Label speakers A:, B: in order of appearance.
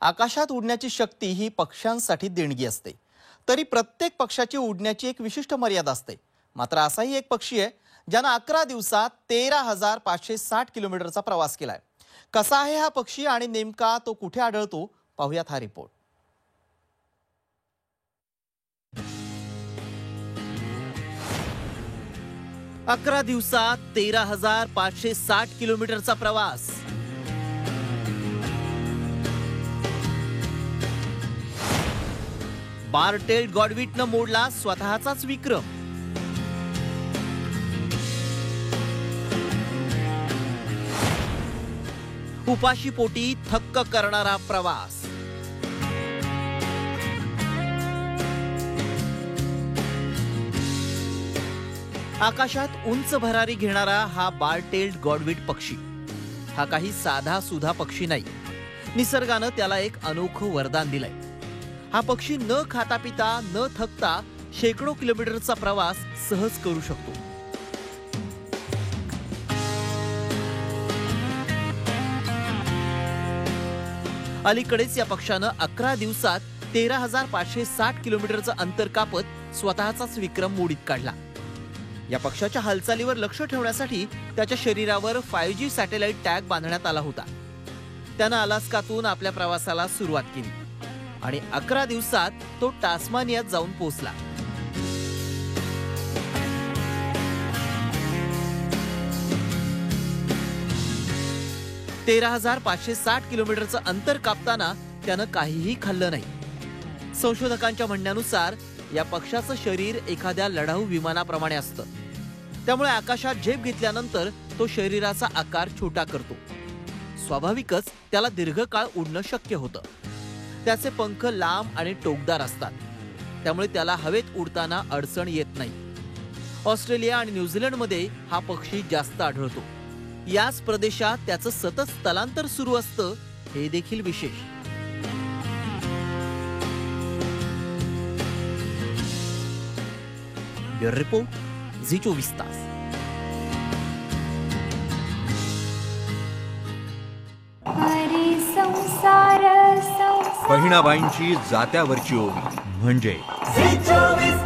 A: आकाशात उडण्याची शक्ती ही पक्ष्यांसाठी देणगी असते। तरी प्रत्येक पक्षाची उडण्याची एक विशिष्ट मर्यादा असते। मात्र असाही एक पक्षी आहे ज्याने 11 दिवसात 13,560 किलोमीटरचा प्रवास केलाय। कसा आहे हा पक्षी आणि नेमका तो कुठे आढळतो, पाहूयात हा रिपोर्ट। अकरा दिवसात 13,560 किलोमीटरचा प्रवास। बार-टेल्ड गॉडविटनं मोडला स्वतःचाच विक्रम। उपाशीपोटी थक्क करणारा प्रवास। आकाशात उंच भरारी घेणारा हा बार-टेल्ड गॉडविट पक्षी हा काही साधा सुधा पक्षी नाही। निसर्गानं त्याला एक अनोखं वरदान दिलंय। हा पक्षी न खाता पिता न थकता शेकडो किलोमीटरचा प्रवास सहज करू शकतो। अलीकडेच या पक्षानं 11 दिवसात 13,560 किलोमीटरचं अंतर कापत स्वतःचाच विक्रम मोडीत काढला। या पक्षाच्या हालचालीवर लक्ष ठेवण्यासाठी त्याच्या शरीरावर 5G सॅटेलाइट टॅग बांधण्यात आला होता। त्यानं अलास्कातून आपल्या प्रवासाला सुरुवात केली आणि 11 दिवसात तो टास्मानियात जाऊन पोहोचला। (13,560 किलोमीटरचं अंतर कापताना त्यानं काहीही खाल्लं नाही। संशोधकांच्या म्हणण्यानुसार या पक्षाचं शरीर एखाद्या लढाऊ विमानाप्रमाणे असतं, त्यामुळे आकाशात झेप घेतल्यानंतर तो शरीराचा आकार छोटा करतो। स्वाभाविकच त्याला दीर्घकाळ उडणं शक्य होतं। त्याचे पंख लांब आणि टोकदार असतात, त्यामुळे त्याला हवेत उडताना अडचण येत नाही। ऑस्ट्रेलिया आणि न्यूझीलंडमध्ये हा पक्षी जास्त आढळतो। याच प्रदेशात त्याचं सतत स्थलांतर सुरू असतं, हे देखील विशेष। ब्युरो रिपोर्ट, झी 24 तास।
B: बहिणाबाईंची जात्यावरची ओवी म्हणजे झी 24